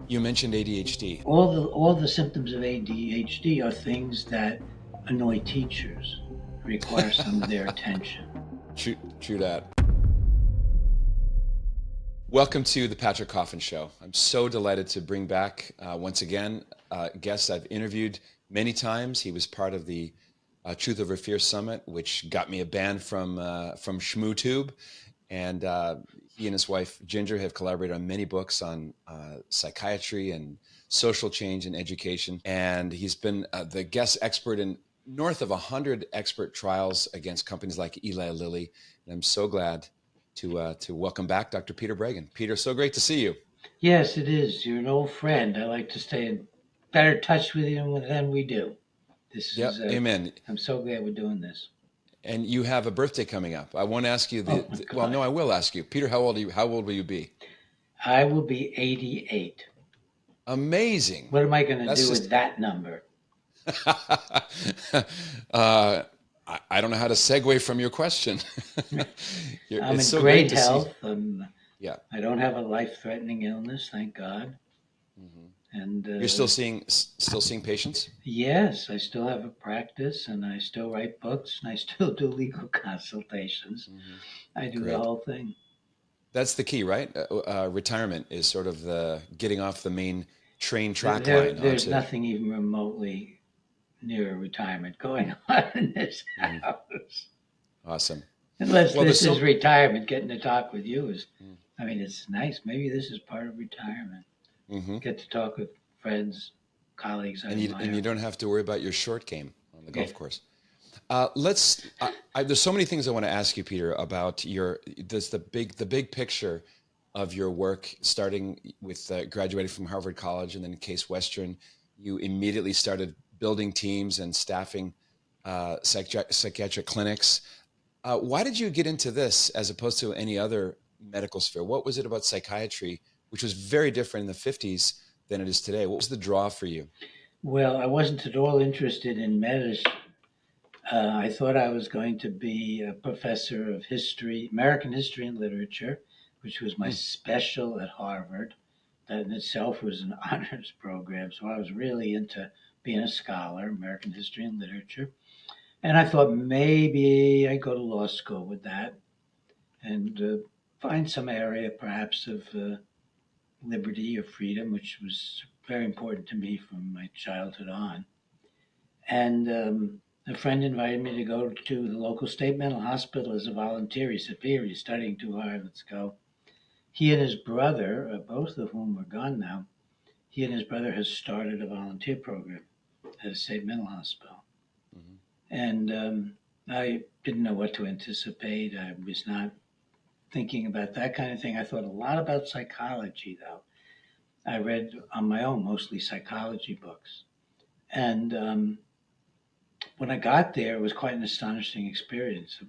You mentioned ADHD. All the symptoms of ADHD are things that annoy teachers, require some of their attention. True that. Welcome to the Patrick Coffin Show. I'm so delighted to bring back once again a guest I've interviewed many times. He was part of the Truth Over Fear Summit, which got me a ban from SchmooTube, and he and his wife Ginger have collaborated on many books on psychiatry and social change and education. And he's been the guest expert in north of 100 expert trials against companies like Eli Lilly. And I'm so glad to welcome back Dr. Peter Breggin. Peter, so great to see you. Yes, it is. You're an old friend. I like to stay in better touch with you than we do. This is. Yep, amen. I'm so glad we're doing this. And you have a birthday coming up. I won't ask you Oh my well, God. no, I will ask you. Peter, how old are you? How old will you be? I will be 88. Amazing. What am I going to That's do just with that number? I don't know how to segue from your question. I'm It's in so great great to see. health. Yeah. I don't have a life-threatening illness, thank God. Hmm. And You're still seeing patients? yes, I still have a practice, and I still write books, and I still do legal consultations. Hmm. I do the Great. whole thing. That's the key, right? Retirement is sort of the getting off the main train track There, line there's onto. nothing even remotely near retirement going on in this Mhm. house. Awesome. Unless Well, there's this is so. retirement, getting to talk with you is, I mean, it's nice. Maybe this is part of retirement. Mm-hmm. Get to talk with friends, colleagues I And you admire. don't have to worry about your short game on the Yeah. golf course. Let's. There's so many things I want to ask you, Peter, about your. There's the big picture of your work, starting with graduating from Harvard College and then Case Western. You immediately started building teams and staffing psychiatric clinics. Why did you get into this as opposed to any other medical sphere? What was it about psychiatry, which was very different in the 50s than it is today? What was the draw for you? Well, I wasn't at all interested in medicine. I thought I was going to be a professor of history, American history and literature, which was my Hmm. special at Harvard. That in itself was an honors program. So I was really into being a scholar, American history and literature. And I thought maybe I'd go to law school with that and find some area perhaps of liberty or freedom, which was very important to me from my childhood on. And a friend invited me to go to the local state mental hospital as a volunteer. He said, Peter, you're studying too hard. Let's go. He and his brother, both of whom are gone now, he and his brother has started a volunteer program at a state mental hospital. Hmm. And I didn't know what to anticipate. I was not thinking about that kind of thing. I thought a lot about psychology, though. I read on my own mostly psychology books. And when I got there, it was quite an astonishing experience.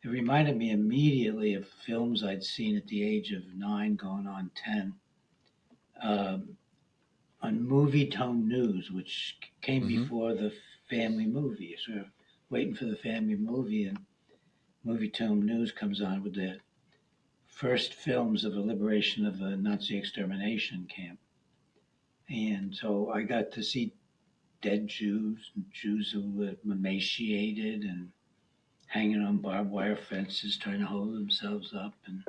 It reminded me immediately of films I'd seen at the age of 9, going on 10, um, on Movie Tone News, which came Hmm. before the family movie. So we're waiting for the family movie, and Movie Tone News comes on with the first films of the liberation of a Nazi extermination camp. And so I got to see dead Jews, and Jews who were emaciated and hanging on barbed wire fences trying to hold themselves up, and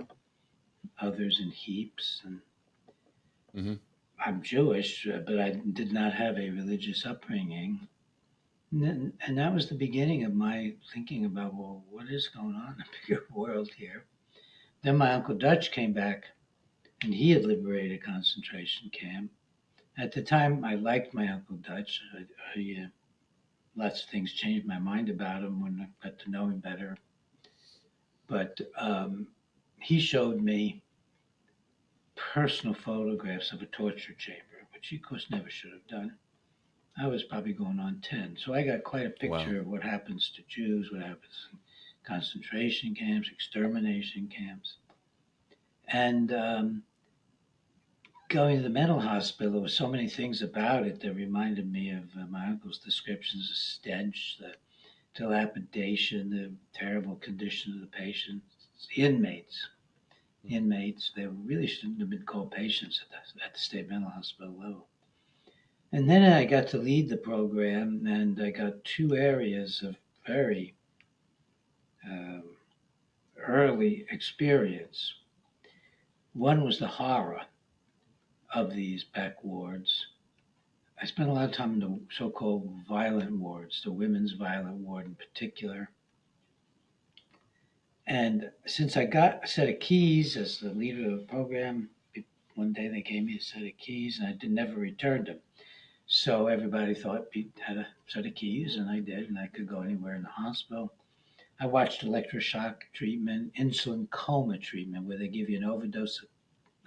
others in heaps. And Hmm. I'm Jewish, but I did not have a religious upbringing. And that was the beginning of my thinking about, well, what is going on in the bigger world here? Then my Uncle Dutch came back, and he had liberated a concentration camp. At the time, I liked my Uncle Dutch. Lots of things changed my mind about him when I got to know him better. But he showed me personal photographs of a torture chamber, which he, of course, never should have done. I was probably going on 10. So I got quite a Wow. picture of what happens to Jews, what happens in concentration camps, extermination camps. And going to the mental hospital, there were so many things about it that reminded me of my uncle's descriptions: the stench, the dilapidation, the terrible condition of the patients, the inmates. inmates. They really shouldn't have been called patients at the state mental hospital level. And then I got to lead the program, and I got two areas of very uh, early experience. One was the horror of these back wards. I spent a lot of time in the so-called violent wards, the women's violent ward in particular. And since I got a set of keys as the leader of the program, one day they gave me a set of keys and I never returned them. So everybody thought Pete had a set of keys, and I did, and I could go anywhere in the hospital. I watched electroshock treatment, insulin coma treatment, where they give you an overdose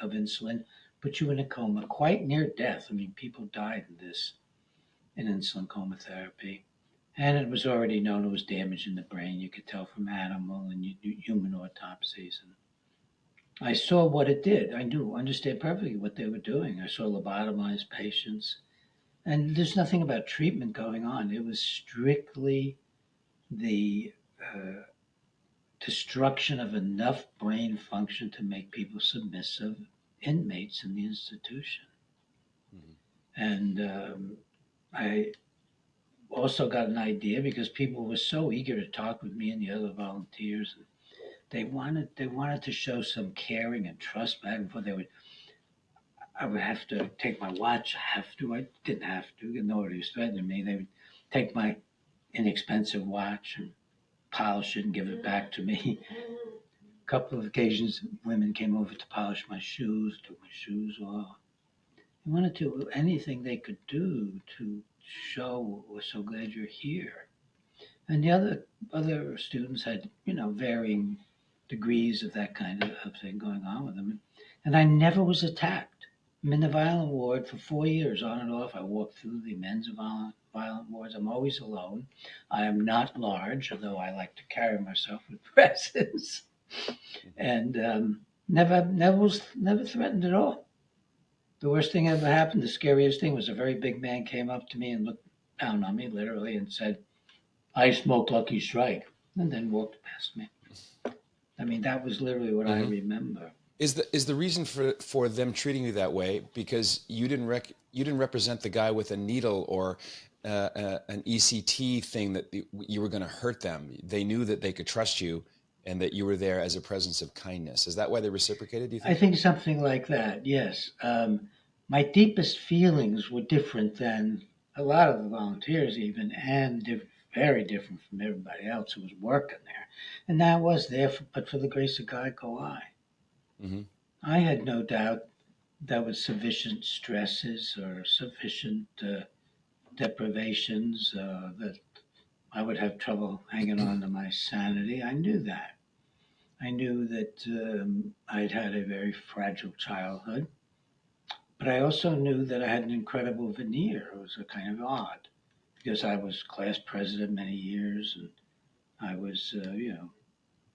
of insulin, put you in a coma, quite near death. I mean, people died in insulin coma therapy. And it was already known it was damage in the brain. You could tell from animal and human autopsies. And I saw what it did. I understand perfectly what they were doing. I saw lobotomized patients. And there's nothing about treatment going on. It was strictly the destruction of enough brain function to make people submissive inmates in the institution. Mm-hmm. And I also got an idea because people were so eager to talk with me and the other volunteers. And they wanted to show some caring and trust back before I would have to take my watch. I didn't have to. Nobody was threatening me. They would take my inexpensive watch and polish it and give it back to me. A couple of occasions, women came over to polish my shoes, took my shoes off. They wanted to do anything they could do to show we're so glad you're here. And the other students had, varying degrees of that kind of thing going on with them. And I never was attacked. I'm in the violent ward for 4 years, on and off. I walk through the men's violent wards. I'm always alone. I am not large, although I like to carry myself with presence. And never threatened at all. The worst thing ever happened, the scariest thing, was a very big man came up to me and looked down on me, literally, and said, "I smoke Lucky Strike," and then walked past me. I mean, that was literally what I remember. Is the reason for them treating you that way because you didn't represent the guy with a needle or an ECT thing that you were going to hurt them? They knew that they could trust you and that you were there as a presence of kindness. Is that why they reciprocated, do you think? I think something like that, yes. My deepest feelings were different than a lot of the volunteers even, and very different from everybody else who was working there. And that was there, but for the grace of God go I. Mm-hmm. I had no doubt that with sufficient stresses or sufficient deprivations that I would have trouble hanging on to my sanity. I knew that. I knew that I'd had a very fragile childhood, but I also knew that I had an incredible veneer. It was a kind of odd because I was class president many years and I was,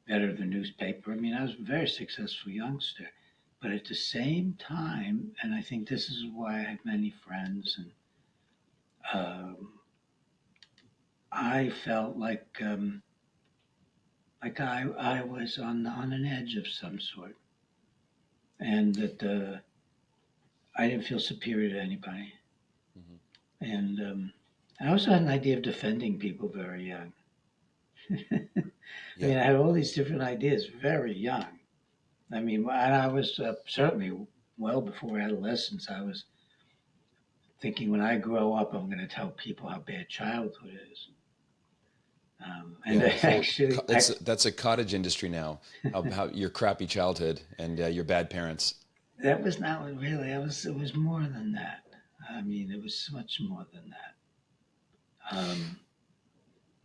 editor of the newspaper. I mean, I was a very successful youngster, but at the same time, and I think this is why I had many friends, and I felt like I was on an edge of some sort, and that I didn't feel superior to anybody. Mm-hmm. And I also had an idea of defending people very young. I mean, I had all these different ideas very young. I mean, and I was certainly well before adolescence. I was thinking when I grow up, I'm going to tell people how bad childhood is. Actually, that's a cottage industry now. How your crappy childhood and your bad parents. That was not really. It was more than that. I mean, it was much more than that.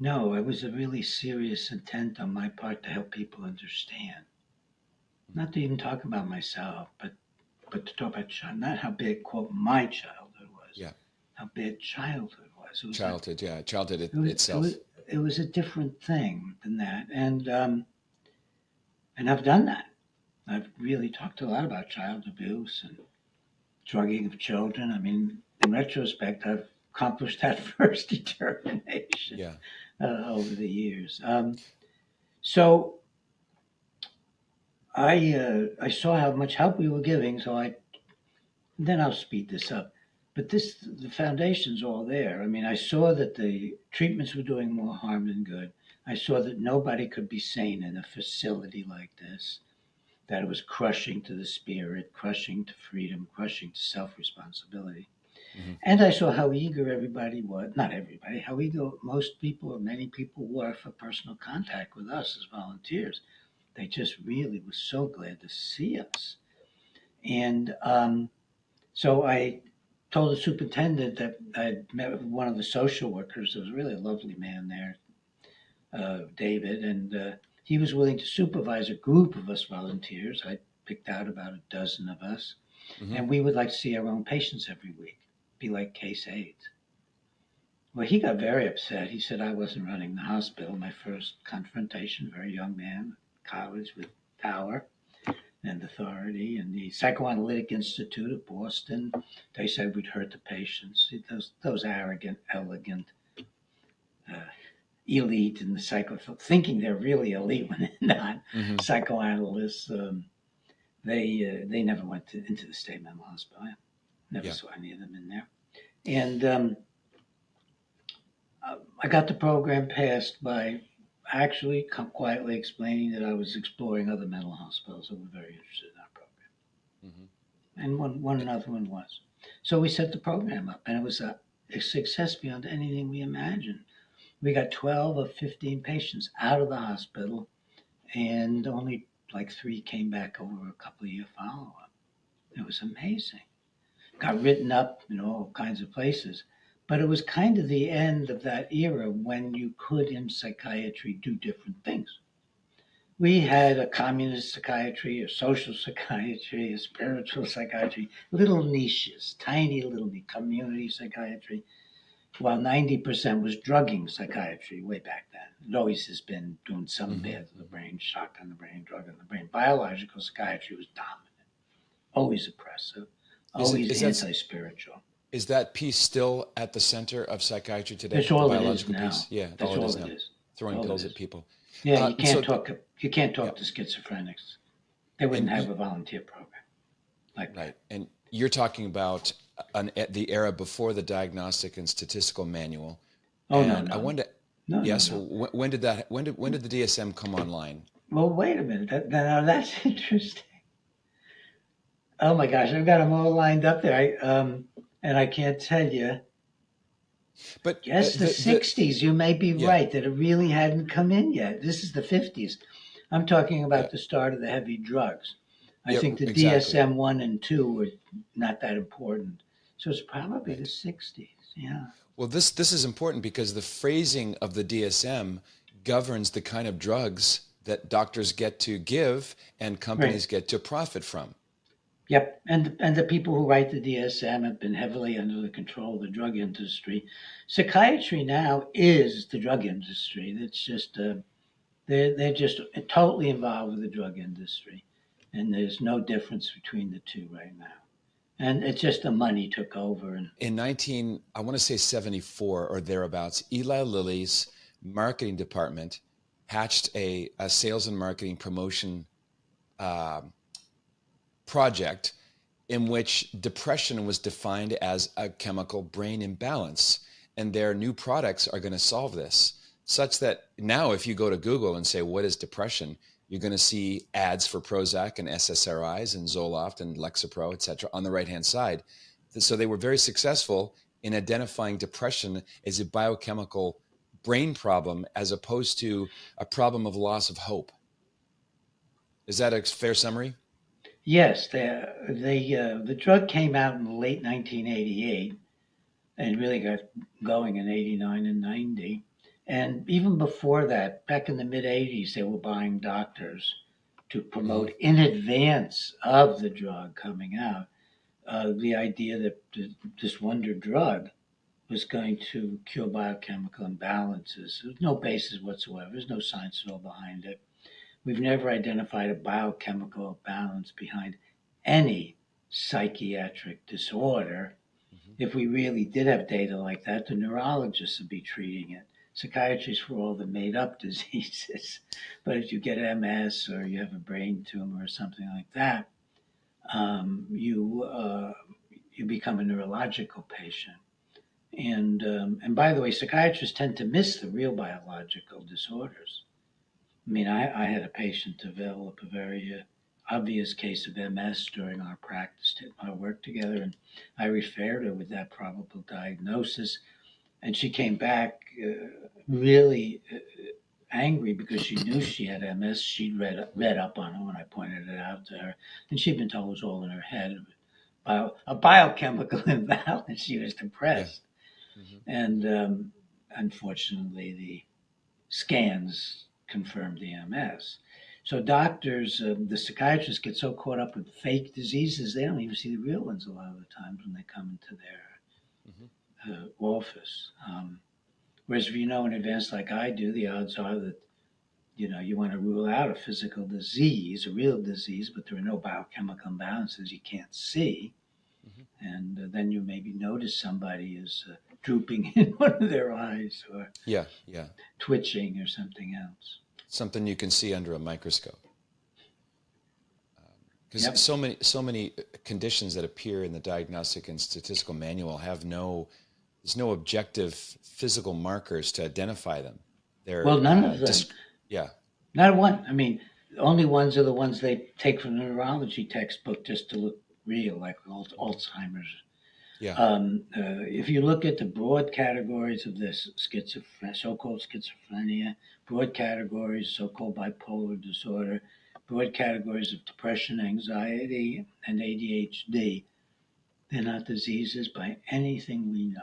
No, it was a really serious intent on my part to help people understand. Not to even talk about myself, but to talk about not how bad, quote, my childhood was. Yeah. How bad childhood was. It was childhood itself. It was a different thing than that. And I've done that. I've really talked a lot about child abuse and drugging of children. I mean, in retrospect, I've accomplished that first determination over the years. So I saw how much help we were giving, then I'll speed this up. But the foundation's all there. I mean, I saw that the treatments were doing more harm than good. I saw that nobody could be sane in a facility like this, that it was crushing to the spirit, crushing to freedom, crushing to self-responsibility. Hmm. And I saw how eager everybody was, not everybody, how eager most people or many people were for personal contact with us as volunteers. They just really were so glad to see us. And so I told the superintendent that I'd met with one of the social workers. There was really a lovely man there, David, and he was willing to supervise a group of us volunteers. I picked out about a dozen of us, Hmm. and we would like to see our own patients every week, be like case aides. Well, he got very upset. He said I wasn't running the hospital. My first confrontation, very young man, college with power and authority, and the Psychoanalytic Institute of Boston. They said we'd hurt the patients. Those arrogant, elegant, uh, elite in the thinking they're really elite when they're not, Hmm. psychoanalysts. They never went into the state mental hospital. I never Yeah. saw any of them in there. And I got the program passed by actually quietly explaining that I was exploring other mental hospitals that were very interested in our program. Hmm. And one another one was. So we set the program up, and it was a success beyond anything we imagined. We got 12 of 15 patients out of the hospital, and only like 3 came back over a couple of year follow up. It was amazing. Got written up in all kinds of places. But it was kind of the end of that era when you could, in psychiatry, do different things. We had a communist psychiatry, a social psychiatry, a spiritual psychiatry, little niches, tiny little community psychiatry, while 90% was drugging psychiatry way back then. It always has been doing some Hmm. bad to the brain, shock on the brain, drug on the brain. Biological psychiatry was dominant, always oppressive, always Is that anti-spiritual. is that piece still at the center of psychiatry That's today? The all it is biological now. piece? Yeah, That's all it all is it now. is. That's Throwing all it pills at is. people. Yeah, So you can't yeah, talk to schizophrenics. They wouldn't and have a volunteer program like right, that. and you're talking about the era before the Diagnostic and Statistical Manual, Oh no, and I no, wonder, no, no, yes, no. when did that? When did the DSM come online? Well, wait a minute. Now that's interesting. Oh my gosh, I've got them all lined up there. And I can't tell you. But Guess the the '60s. You may be yeah, right that it really hadn't come in yet. This is the '50s. I'm talking yeah, about the start of the heavy drugs. I yeah, think the exactly. DSM 1 and 2 were not that important. So it's probably the Right. '60s. Yeah. Well, this is important because the phrasing of the DSM governs the kind of drugs that doctors get to give and Right. companies get to profit from. Yep, and the people who write the DSM have been heavily under the control of the drug industry. Psychiatry now is the drug industry. It's just they're just totally involved with the drug industry, and there's no difference between the two right now. And it's just the money took over, and In 19, I want to say 74 or thereabouts, Eli Lilly's marketing department hatched a sales and marketing promotion uh, project in which depression was defined as a chemical brain imbalance. And their new products are going to solve this, such that now, if you go to Google and say, what is depression? You're going to see ads for Prozac and SSRIs and Zoloft and Lexapro, et cetera, on the right hand side. So they were very successful in identifying depression as a biochemical brain problem as opposed to a problem of loss of hope. Is that a fair summary? yes, the drug came out in the late 1988 and really got going in '89 and '90. And even before that, back in the mid '80s, they were buying doctors to Mm-hmm. promote in advance of the drug coming out the idea that this wonder drug was going to cure biochemical imbalances. There's no basis whatsoever. There's no science at all behind it. We've never identified a biochemical balance behind any psychiatric disorder. Mm-hmm. If we really did have data like that, the neurologists would be treating it. psychiatry is for all the made up diseases. But if you get MS or you have a brain tumor or something like that, you become a neurological patient. And by the way, psychiatrists tend to miss the real biological disorders. I mean, I had a patient develop a very obvious case of MS during our work together, and I referred her with that probable diagnosis, and she came back really angry because she knew she had MS. She'd read up on it when I pointed it out to her, and she'd been told it was all in her head, a biochemical imbalance. She was depressed, Yeah. Mm-hmm. and unfortunately, the scans confirmed the MS. So doctors, the psychiatrists get so caught up with fake diseases, they don't even see the real ones a lot of the times when they come into their office. Whereas if you know in advance, like I do, the odds are that you want to rule out a physical disease, a real disease, but there are no biochemical imbalances you can't see. Mm-hmm. And then you maybe notice somebody is drooping in one of their eyes, or twitching, or something else. Something you can see under a microscope. Because so many conditions that appear in the diagnostic and statistical manual there's no objective physical markers to identify them. None of them. Not one. I mean, the only ones are the ones they take from the neurology textbook just to look real, like Alzheimer's. Yeah. If you look at the broad categories of this so-called schizophrenia, broad categories, so-called bipolar disorder, broad categories of depression, anxiety, and ADHD, they're not diseases by anything we know.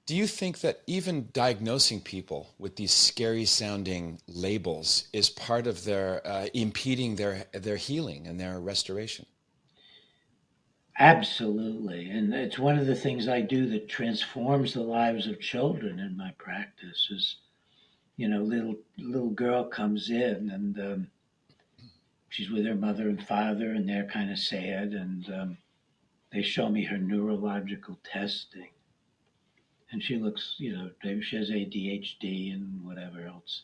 Do you think that even diagnosing people with these scary sounding labels is part of their impeding their healing and their restoration? Absolutely. And it's one of the things I do that transforms the lives of children in my practice is, little girl comes in and she's with her mother and father and they're kind of sad, and they show me her neurological testing. And she looks, maybe she has ADHD and whatever else.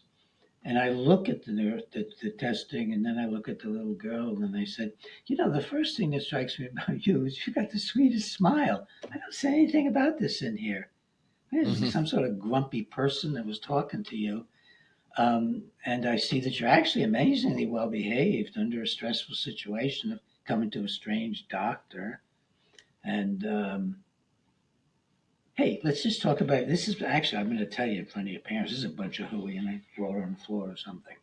And I look at the testing, and then I look at the little girl, and I said, the first thing that strikes me about you is you got the sweetest smile. I don't say anything about this in here. There's some sort of grumpy person that was talking to you. And I see that you're actually amazingly well behaved under a stressful situation of coming to a strange doctor. And hey, let's just talk about this. Is actually, I'm going to tell you in front of your parents, this is a bunch of hooey, and I throw her on the floor or something.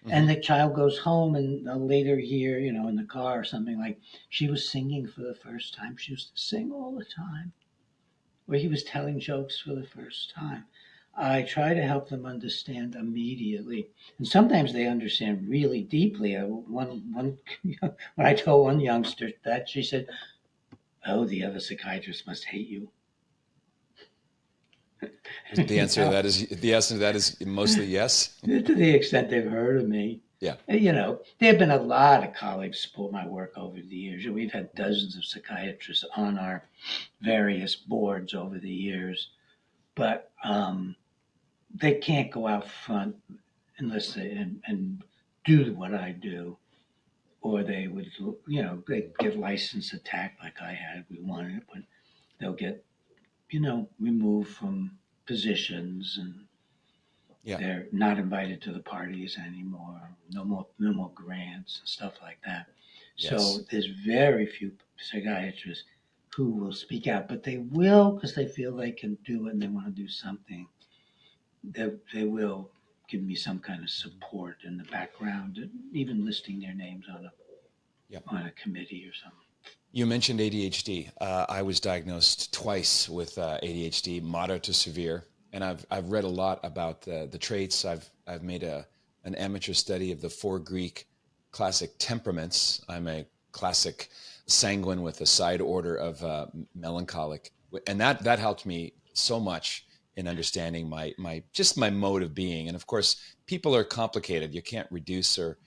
Mm-hmm. And the child goes home, and later here, in the car or something, like she was singing for the first time. She used to sing all the time. Or he was telling jokes for the first time. I try to help them understand immediately. And sometimes they understand really deeply. When I told one youngster that, she said, "Oh, the other psychiatrist must hate you." The answer to that is mostly yes. To the extent they've heard of me. Yeah. There have been a lot of colleagues support my work over the years. We've had dozens of psychiatrists on our various boards over the years, but they can't go out front unless and do what I do, or they would, they get license attacked like I had. We wanted it, but they'll get, removed from positions, and they're not invited to the parties anymore. No more grants and stuff like that. Yes. So there's very few psychiatrists who will speak out, but they will because they feel they can do it and they want to do something. They will give me some kind of support in the background, even listing their names on a committee or something. You mentioned ADHD. I was diagnosed twice with ADHD, moderate to severe, and I've read a lot about the traits. I've made an amateur study of the 4 Greek classic temperaments. I'm a classic sanguine with a side order of melancholic, and that helped me so much in understanding my mode of being. And of course, people are complicated. You can't reduce or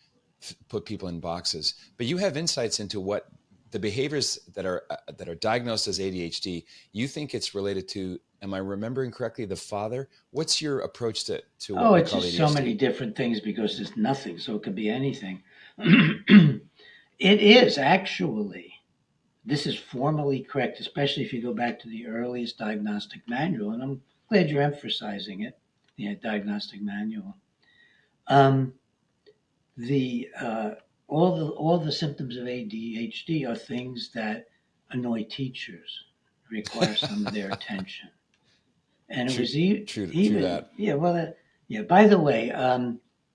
put people in boxes. But you have insights into what the behaviors that are diagnosed as ADHD. You think it's related to Am I remembering correctly? The father. What's your approach to what Oh, we it's call just so ADHD? many different things because there's nothing, so it could be anything. It is actually, this is formally correct, especially if you go back to the earliest diagnostic manual, and I'm glad you're emphasizing it, the diagnostic manual. Um, the all the symptoms of ADHD are things that annoy teachers, require some of their attention, and it True, was true even that. yeah. Well, yeah. By the way,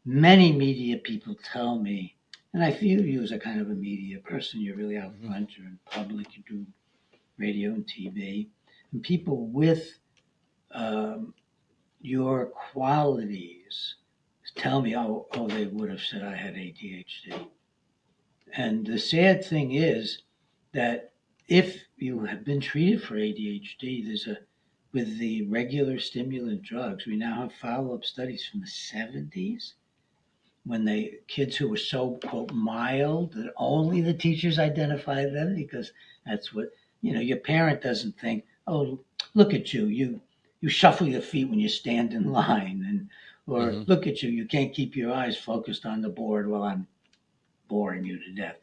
many media people tell me, and I feel you as a kind of a media person. You're really out Hmm. front. You're in public. You do radio and TV, and people with um, your qualities tell me, oh, they would have said I had ADHD. And the sad thing is that if you have been treated for ADHD, with the regular stimulant drugs, we now have follow-up studies from the 70s when they kids who were so quote mild that only the teachers identified them because that's what your parent doesn't think, oh, look at you shuffle your feet when you stand in line, and or Hmm. look at you can't keep your eyes focused on the board while I'm boring you to death,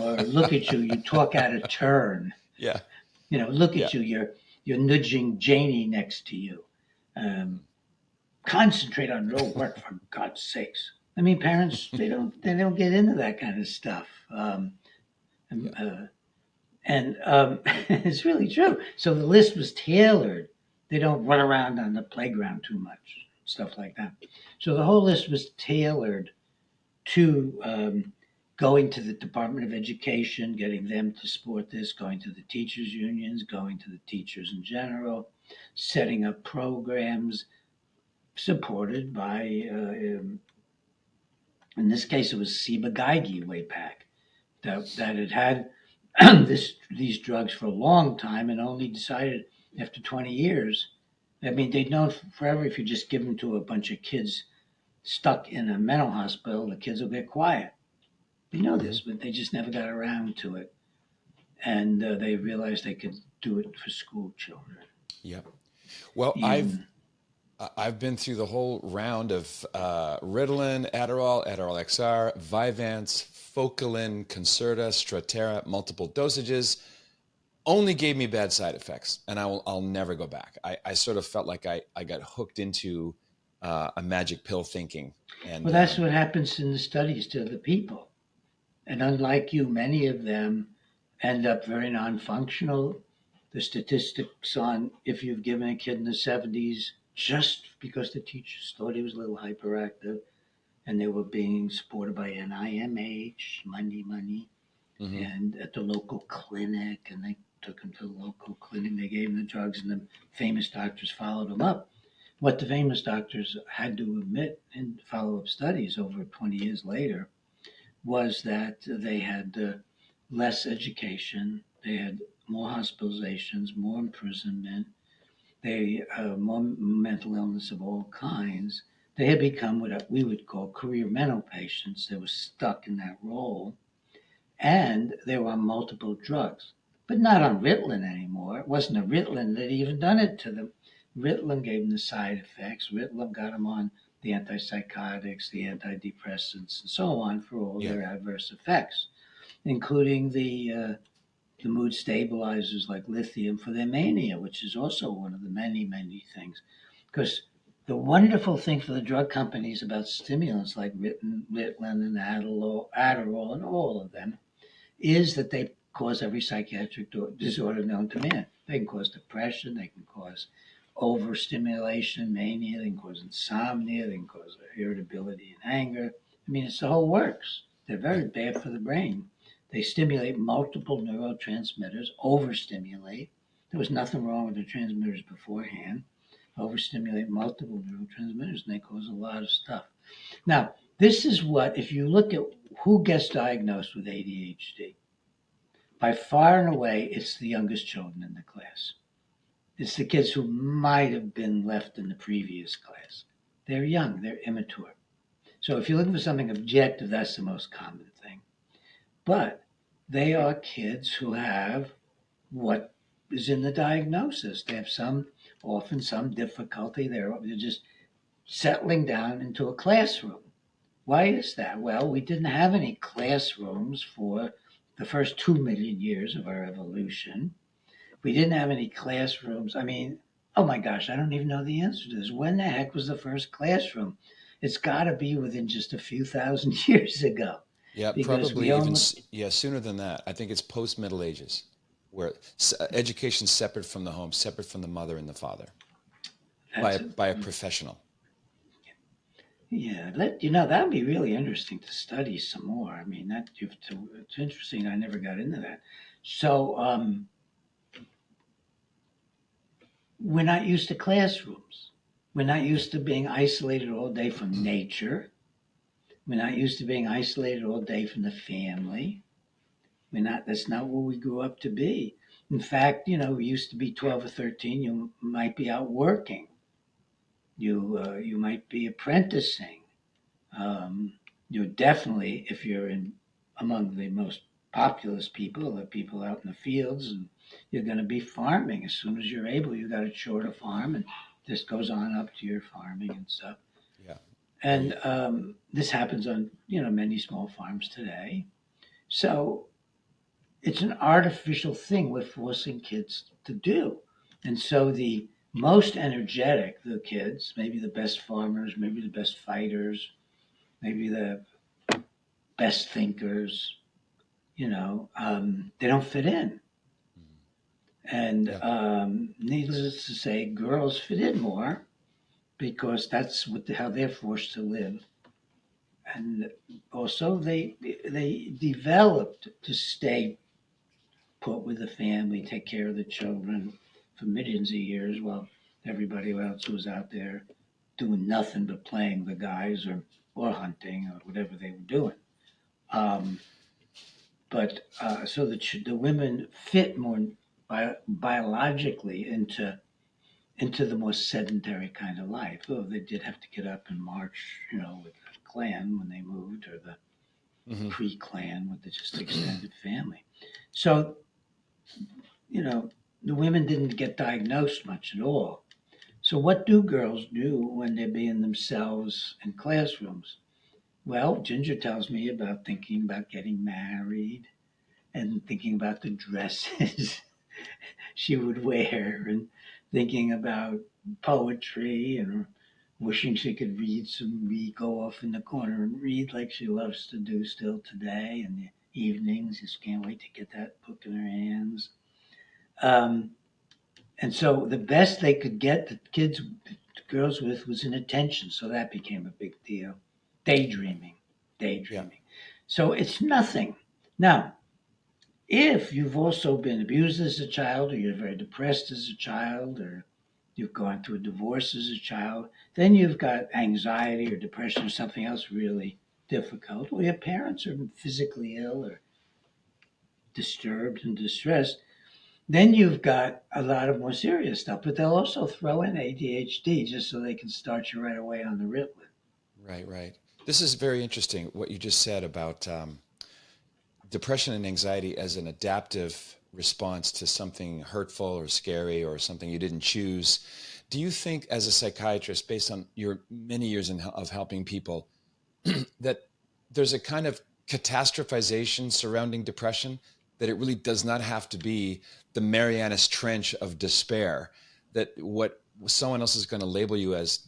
or look at you talk out of turn. Yeah, Look yeah. at you're nudging Janie next to you. Um, Concentrate on your work for God's sakes. I mean, parents they don't get into that kind of stuff, Yeah. and, it's really true. So the list was tailored. They don't run around on the playground too much, stuff like that. So the whole list was tailored to going to the Department of Education, getting them to support this, going to the teachers' unions, going to the teachers in general, setting up programs supported by, in this case, it was Ciba Geigy way back that had these drugs for a long time and only decided after 20 years. I mean, they'd known forever if you just give them to a bunch of kids stuck in a mental hospital, the kids will get quiet. They know Hmm. this, but they just never got around to it. And they realized they could do it for school children. Yeah. Well, Even I've been through the whole round of Ritalin, Adderall XR, Vyvanse, Focalin, Concerta, Strattera, multiple dosages. Only gave me bad side effects, and I'll never go back. I sort of felt like I got hooked into a magic pill thinking, and well, that's what happens in the studies to the people. And unlike you, many of them end up very non-functional. The statistics on if you've given a kid in the 70s just because the teachers thought he was a little hyperactive and they were being supported by NIMH, money, mhm. and at the local clinic, and they took him to the local clinic, they gave him the drugs, and the famous doctors followed him up. What the famous doctors had to admit in follow-up studies over 20 years later was that they had less education, they had more hospitalizations, more imprisonment, they more mental illness of all kinds. They had become what we would call career mental patients. They were stuck in that role, and they were on multiple drugs, but not on Ritalin anymore. It wasn't a Ritalin that even done it to them. Ritalin gave them the side effects. Ritalin got them on the antipsychotics, the antidepressants, and so on for all Yeah. their adverse effects, including the mood stabilizers like lithium for their mania, which is also one of the many things. Because the wonderful thing for the drug companies about stimulants like Ritalin and Adderall and all of them is that they cause every psychiatric disorder known to man. They can cause depression, they can cause overstimulation, mania, they can cause insomnia, they can cause irritability and anger. I mean, it's the whole works. They're Yeah. very bad for the brain. They stimulate multiple neurotransmitters, overstimulate. There was nothing wrong with the transmitters beforehand. Overstimulate multiple neurotransmitters, and they cause a lot of stuff. Now, this is what, if you look at who gets diagnosed with ADHD, by far and away, it's the youngest children in the class. It's the kids who might have been left in the previous class. They're young, they're immature. So if you're looking for something objective, that's the most common thing. But they are kids who have what is in the diagnosis. They have often some difficulty. They're just settling down into a classroom. Why is that? Well, we didn't have any classrooms for the first 2 million years of our evolution. We didn't have any classrooms. I mean, oh my gosh, I don't even know the answer to this. When the heck was the first classroom? It's got to be within just a few thousand years ago, Yeah, because we probably even only, yeah, sooner than that. I think it's post Middle Ages, where education separate from the home, separate from the mother and the father, that's by a professional. yeah. That'd be really interesting to study some more. I mean, it's interesting. I never got into that. So we're not used to classrooms. We're not used to being isolated all day from nature. We're not used to being isolated all day from the family. That's not what we grew up to be. In fact, we used to be 12 or 13. You might be out working. You might be apprenticing. You're definitely, if you're in among the most populous people, the people out in the fields, and you're going to be farming as soon as you're able. You got a chore to farm, and this goes on up to your farming and stuff. Yeah. And this happens on many small farms today. So it's an artificial thing we're forcing kids to do. And so the most energetic, the kids, maybe the best farmers, maybe the best fighters, maybe the best thinkers, they don't fit in. And Yeah. needless to say, girls fit in more because that's how they're forced to live. And also, they developed to stay put with the family, take care of the children for millions of years while everybody else was out there doing nothing but playing the guys or hunting or whatever they were doing. Um, but so the women fit more biologically into the more sedentary kind of life. Though they did have to get up and march, with the clan when they moved, or the Hmm. Cree clan with the just extended family. So the women didn't get diagnosed much at all. So what do girls do when they're being themselves in classrooms? Well, Ginger tells me about thinking about getting married and thinking about the dresses she would wear and thinking about poetry and wishing she could go off in the corner and read like she loves to do still today in the evenings. Just can't wait to get that book in her hands. Um, and so the best they could get the girls with was an attention. So that became a big deal. Daydreaming, Yeah. daydreaming. So it's nothing. Now, if you've also been abused as a child, or you're very depressed as a child, or you've gone through a divorce as a child, then you've got anxiety or depression or something else really difficult, or your parents are physically ill or disturbed and distressed, then you've got a lot of more serious stuff. But they'll also throw in ADHD just so they can start you right away on the Ritalin. Right. Right. This is very interesting. What you just said about depression and anxiety as an adaptive response to something hurtful or scary or something you didn't choose. Do you think, as a psychiatrist, based on your many years of helping people, that there's a kind of catastrophization surrounding depression, that it really does not have to be the Marianas Trench of despair, that what someone else is going to label you as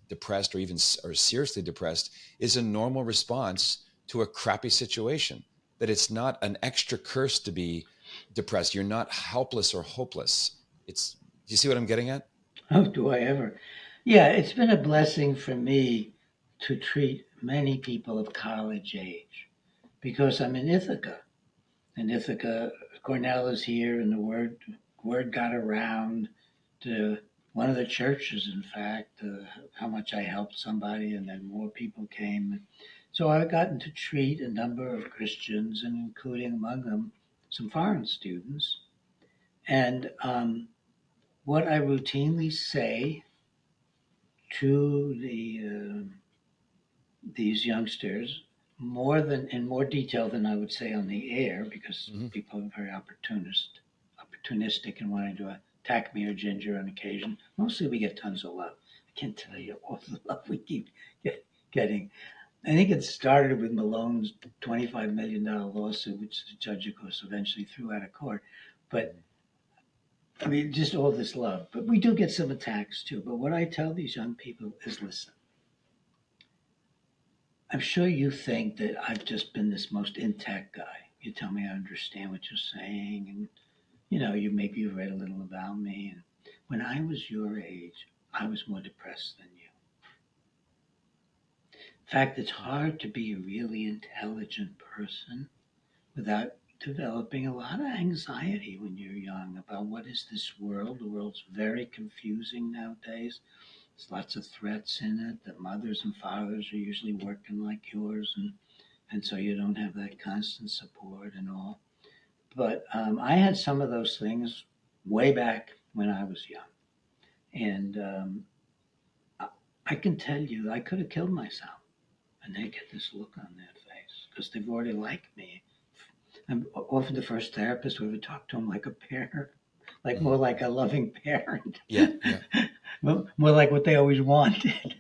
depressed or even or seriously depressed is a normal response to a crappy situation, that it's not an extra curse to be depressed. You're not helpless or hopeless. It's, do you see what I'm getting at? Oh, do I ever? Yeah, it's been a blessing for me to treat many people of college age because I'm in Ithaca. In Ithaca, Cornell is here, and the word got around to one of the churches, in fact, how much I helped somebody, and then more people came. So I've gotten to treat a number of Christians, and including among them some foreign students. And what I routinely say to these youngsters, more than in more detail than I would say on the air, because Hmm. people are very opportunistic and wanting to attack me or Ginger on occasion. Mostly we get tons of love. I can't tell you all the love we keep getting. I think it started with Malone's $25 million lawsuit, which the judge, of course, eventually threw out of court. But I mean, just all this love. But we do get some attacks too. But what I tell these young people is, listen, I'm sure you think that I've just been this most intact guy. You tell me I understand what you're saying, and you've read a little about me. And when I was your age, I was more depressed than you. In fact, it's hard to be a really intelligent person without developing a lot of anxiety when you're young about what is this world. The world's very confusing nowadays. There's lots of threats in it. That mothers and fathers are usually working like yours, and so you don't have that constant support and all. But I had some of those things way back when I was young. And I can tell you, I could have killed myself. And they get this look on their face because they've already liked me. I'm often the first therapist who ever talked to them like a parent, like more like a loving parent. Yeah. More like what they always wanted.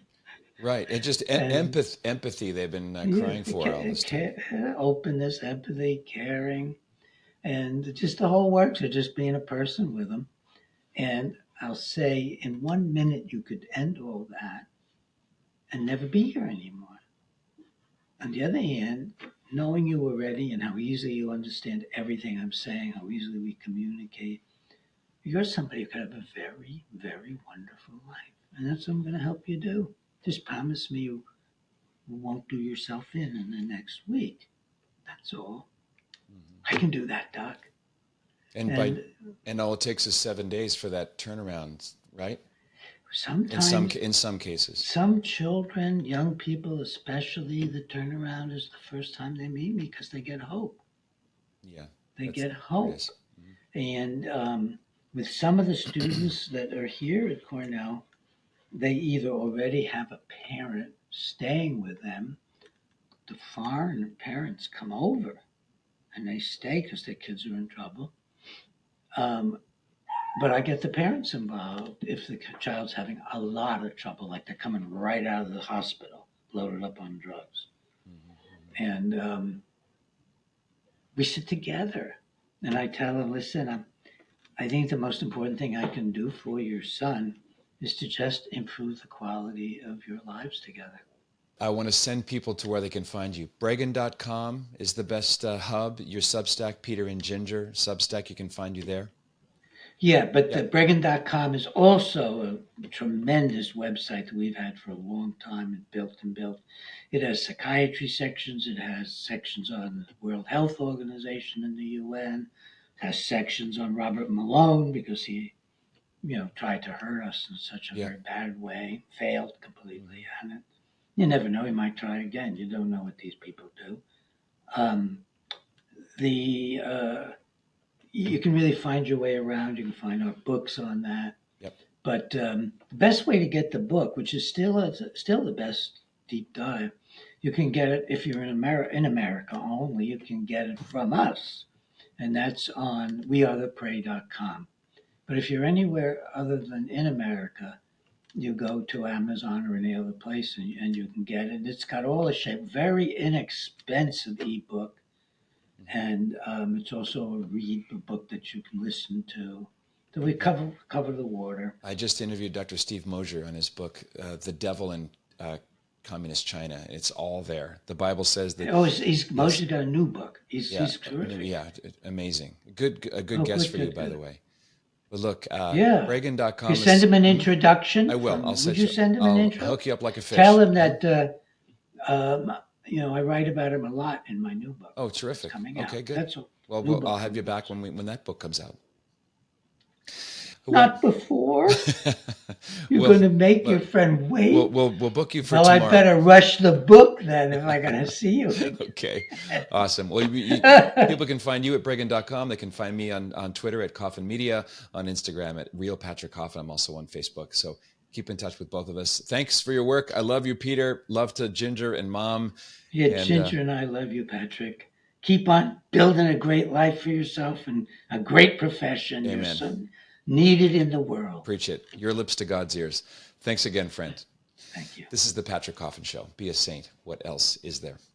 Right. And just empathy they've been crying for all this time. Openness, empathy, caring, and just the whole works of just being a person with them. And I'll say in 1 minute you could end all that and never be here anymore. On the other hand, knowing you already and how easily you understand everything I'm saying, how easily we communicate, you're somebody who could have a very, very wonderful life. And that's what I'm going to help you do. Just promise me you won't do yourself in the next week. That's all. Mm-hmm. I can do that, Doc. And all it takes is 7 days for that turnaround, right? Sometimes, in some cases, some children, young people especially, the turnaround is the first time they meet me because they get hope. Yeah, they get hope. Mm-hmm. And with some of the students that are here at Cornell, they either already have a parent staying with them. The foreign parents come over and they stay because their kids are in trouble. But I get the parents involved if the child's having a lot of trouble, like they're coming right out of the hospital, loaded up on drugs. Mm-hmm. And we sit together and I tell them, listen, I think the most important thing I can do for your son is to just improve the quality of your lives together. I want to send people to where they can find you. Breggin.com is the best hub. Your Substack, Peter and Ginger Substack, you can find you there. Yeah, but the Breggin.com is also a tremendous website that we've had for a long time and built. It has psychiatry sections. It has sections on the World Health Organization and the UN. It has sections on Robert Malone because he, tried to hurt us in such a very bad way, failed completely on it. You never know, he might try again. You don't know what these people do. You can really find your way around. You can find our books on that. Yep. But the best way to get the book, which is still the best deep dive, you can get it if you're in America only. You can get it from us, and that's on wearetheprey.com. But if you're anywhere other than in America, you go to Amazon or any other place and you can get it. It's got all the shape, very inexpensive ebook. And it's also a book that you can listen to. So we cover the water. I just interviewed Dr. Steve Mosier on his book, The Devil in Communist China. It's all there. The Bible says that. Mosier's got a new book. He's terrific. Yeah, amazing. A good guest for you, by the way. But look, Breggin.com. You send him an introduction. I will. Would you send him an intro? I'll hook you up like a fish. Tell him that. I write about him a lot in my new book. Oh, terrific. Coming okay, out. good. That's I'll have you back when that book comes out. Not before. You're going to make your friend wait. We'll book you for tomorrow. I better rush the book then if I'm going to see you. Okay, awesome. Well, people can find you at Breggin.com. They can find me on Twitter at Coffin Media, on Instagram at Real Patrick Coffin. I'm also on Facebook. So keep in touch with both of us. Thanks for your work. I love you, Peter. Love to Ginger and Mom. Yeah, Ginger and I love you, Patrick. keep on building a great life for yourself and a great profession. Amen. You're so needed in the world. Preach it. Your lips to God's ears. Thanks again, friend. Thank you. This is the Patrick Coffin Show. Be a saint. What else is there?